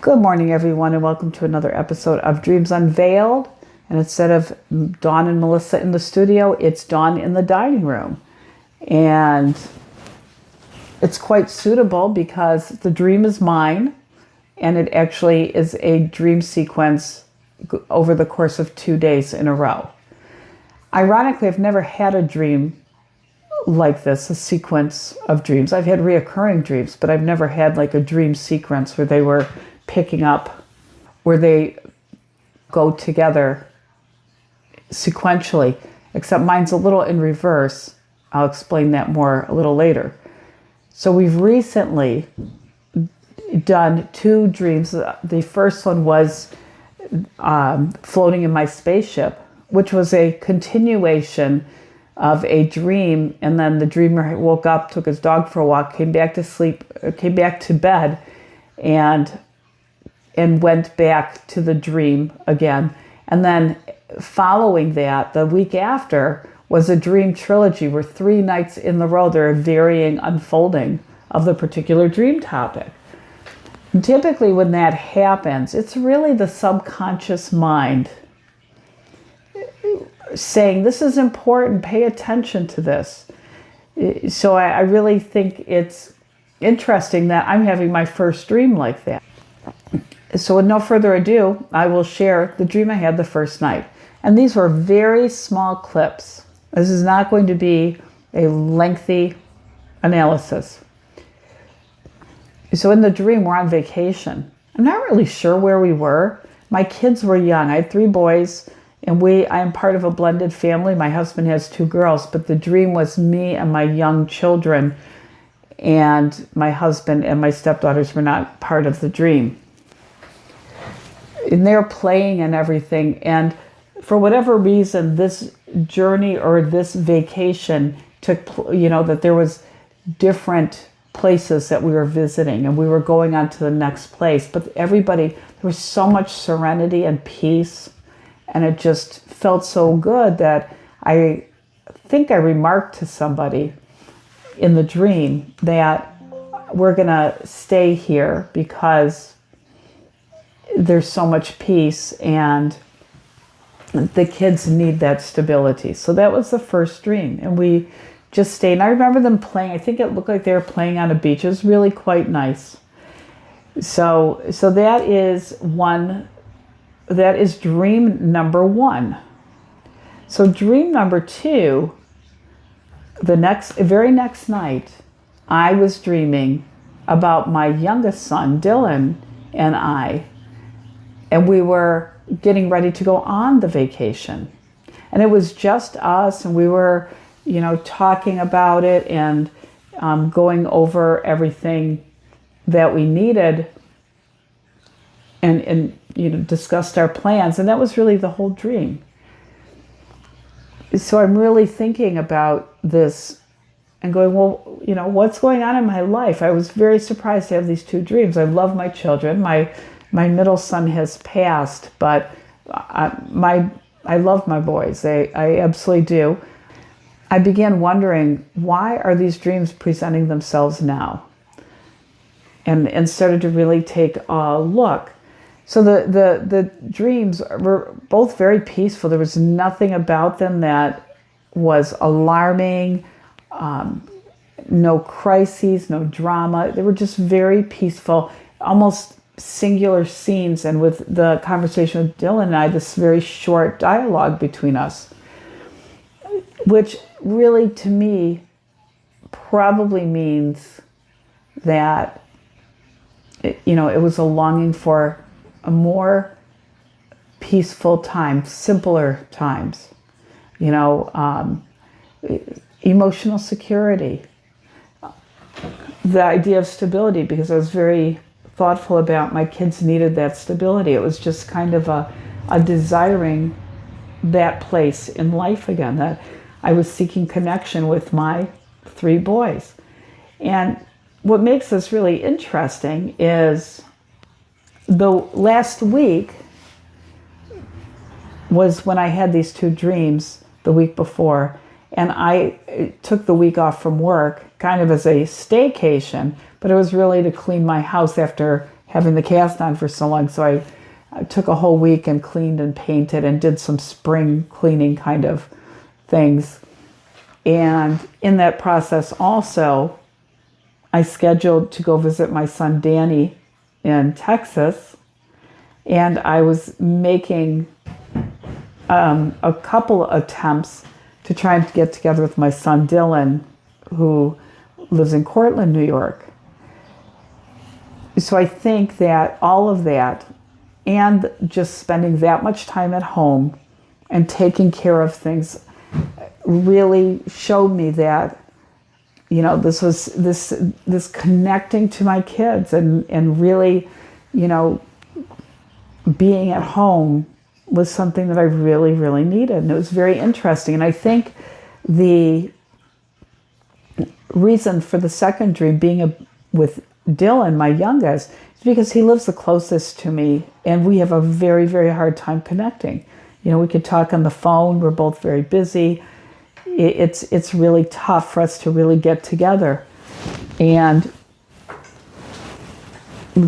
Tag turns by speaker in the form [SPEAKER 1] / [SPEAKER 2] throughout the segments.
[SPEAKER 1] Good morning, everyone, and welcome to another episode of Dreams Unveiled. And instead of Dawn and Melissa in the studio, it's Dawn in the dining room. And it's quite suitable because the dream is mine, and it actually is a dream sequence over the course of 2 days in a row. Ironically, I've never had a dream like this, a sequence of dreams. I've had reoccurring dreams, but I've never had like a dream sequence where they were picking up, where they go together sequentially, except mine's a little in reverse. I'll explain that more a little later. So we've recently done 2 dreams. The first one was floating in my spaceship, which was a continuation of a dream. And then the dreamer woke up, took his dog for a walk, came back to bed, and went back to the dream again. And then following that, the week after, was a dream trilogy where 3 nights in a row there are varying unfolding of the particular dream topic. And typically when that happens, it's really the subconscious mind saying, this is important, pay attention to this. So I really think it's interesting that I'm having my first dream like that. So with no further ado, I will share the dream I had the first night. And these were very small clips. This is not going to be a lengthy analysis. So in the dream, we're on vacation. I'm not really sure where we were. My kids were young. I had 3 boys, and I am part of a blended family. My husband has 2 girls, but the dream was me and my young children, and my husband and my stepdaughters were not part of the dream. And they're playing and everything. And for whatever reason, this journey or this vacation took, that there was different places that we were visiting and we were going on to the next place. But everybody, there was so much serenity and peace. And it just felt so good that I think I remarked to somebody in the dream that we're going to stay here because there's so much peace and the kids need that stability. So that was the first dream. And we just stayed. And I remember them playing. I think it looked like they were playing on a beach. It was really quite nice. So that is one. That is dream number 1. So dream number 2, the very next night, I was dreaming about my youngest son, Dylan, and we were getting ready to go on the vacation. And it was just us, and we were, talking about it and going over everything that we needed and discussed our plans. And that was really the whole dream. So I'm really thinking about this and going, well, what's going on in my life? I was very surprised to have these 2 dreams. I love my children. My middle son has passed, but I love my boys. I absolutely do. I began wondering, why are these dreams presenting themselves now? And started to really take a look. So the dreams were both very peaceful. There was nothing about them that was alarming, no crises, no drama. They were just very peaceful, almost singular scenes. And with the conversation with Dylan and I, this very short dialogue between us, which really to me probably means that, it was a longing for a more peaceful time, simpler times, emotional security, the idea of stability, because I was very thoughtful about my kids needed that stability. It was just kind of a desiring that place in life again, that I was seeking connection with my 3 boys. And what makes this really interesting is the last week was when I had these 2 dreams the week before, and I took the week off from work kind of as a staycation, but it was really to clean my house after having the cast on for so long. So I took a whole week and cleaned and painted and did some spring cleaning kind of things. And in that process also, I scheduled to go visit my son Danny in Texas. And I was making a couple attempts to try and get together with my son Dylan, who lives in Cortland, New York. So I think that all of that, and just spending that much time at home and taking care of things, really showed me that, you know, this was this connecting to my kids and really, you know, being at home was something that I really, really needed. And it was very interesting. And I think the reason for the second dream being with Dylan, my youngest, is because he lives the closest to me and we have a very, very hard time connecting. You know, we could talk on the phone. We're both very busy. It's really tough for us to really get together. And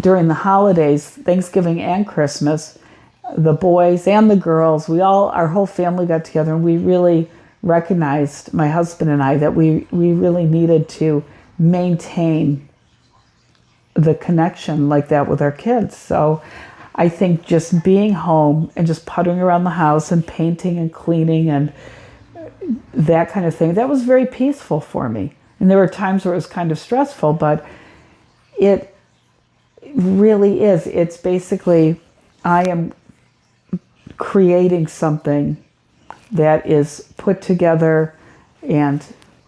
[SPEAKER 1] during the holidays, Thanksgiving and Christmas, the boys and the girls, our whole family got together, and we really recognized, my husband and I, that we really needed to maintain the connection like that with our kids. So I think just being home and just puttering around the house and painting and cleaning and that kind of thing, that was very peaceful for me. And there were times where it was kind of stressful, but it really is. It's basically, I am creating something that is put together and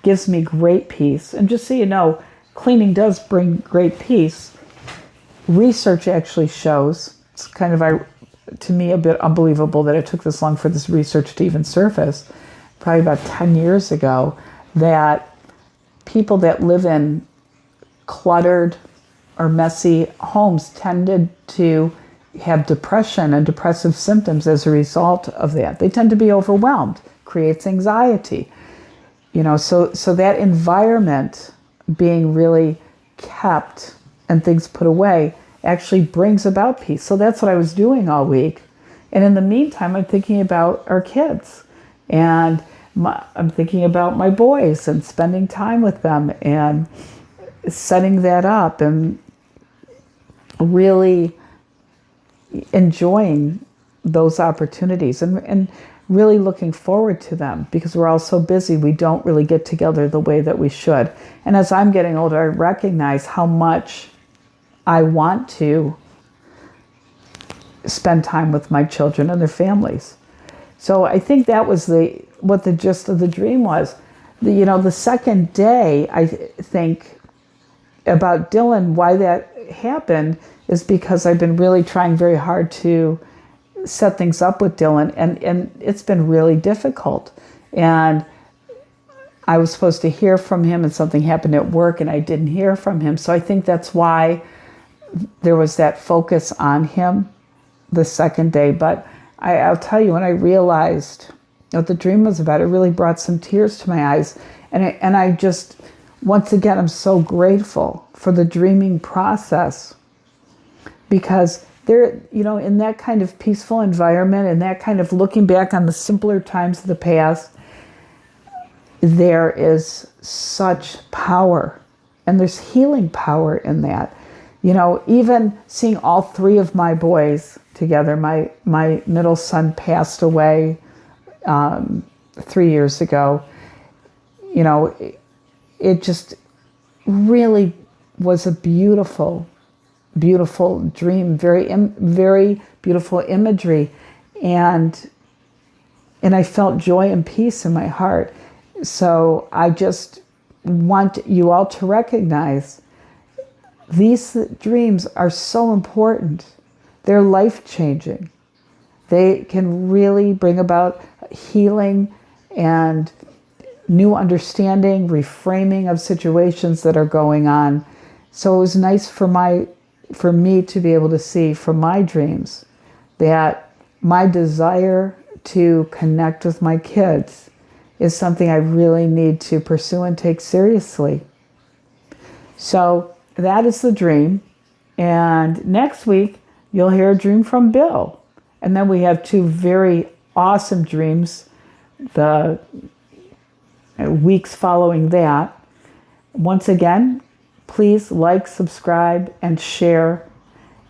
[SPEAKER 1] gives me great peace. And just so you know, cleaning does bring great peace. Research actually shows, it's kind of, to me, a bit unbelievable that it took this long for this research to even surface, probably about 10 years ago, that people that live in cluttered or messy homes tended to have depression and depressive symptoms as a result of that. They tend to be overwhelmed, creates anxiety. You know, so that environment being really kept and things put away actually brings about peace. So that's what I was doing all week. And in the meantime, I'm thinking about our kids, and I'm thinking about my boys and spending time with them and setting that up and really enjoying those opportunities and really looking forward to them, because we're all so busy, we don't really get together the way that we should. And as I'm getting older, I recognize how much I want to spend time with my children and their families. So I think that was what the gist of the dream was. The second day, I think about Dylan, why that happened is because I've been really trying very hard to set things up with Dylan, and it's been really difficult. And I was supposed to hear from him, and something happened at work, and I didn't hear from him. So I think that's why there was that focus on him the second day. But I'll tell you, when I realized what the dream was about, it really brought some tears to my eyes. And I just, once again, I'm so grateful for the dreaming process, because there, in that kind of peaceful environment and that kind of looking back on the simpler times of the past, there is such power, and there's healing power in that. Even seeing all three of my boys together, my middle son passed away 3 years ago. It just really was a beautiful, beautiful dream, very beautiful imagery, and I felt joy and peace in my heart. So I just want you all to recognize these dreams are so important. They're life-changing. They can really bring about healing and new understanding, reframing of situations that are going on. So it was nice for me to be able to see from my dreams that my desire to connect with my kids is something I really need to pursue and take seriously. So that is the dream. And next week, you'll hear a dream from Bill. And then we have 2 very awesome dreams the weeks following that. Once again, please like, subscribe, and share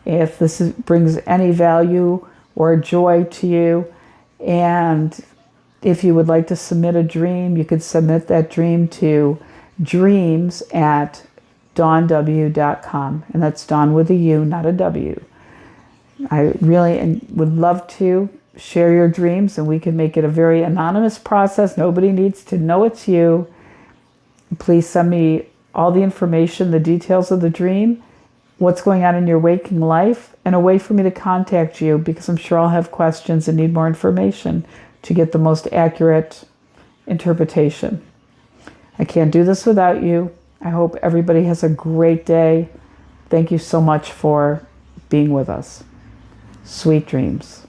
[SPEAKER 1] if this brings any value or joy to you. And if you would like to submit a dream, you could submit that dream to dreams@daunw.com. And that's Daun with a U, not a W. I really would love to share your dreams, and we can make it a very anonymous process. Nobody needs to know it's you. Please send me all the information, the details of the dream, what's going on in your waking life, and a way for me to contact you, because I'm sure I'll have questions and need more information to get the most accurate interpretation. I can't do this without you. I hope everybody has a great day. Thank you so much for being with us. Sweet dreams.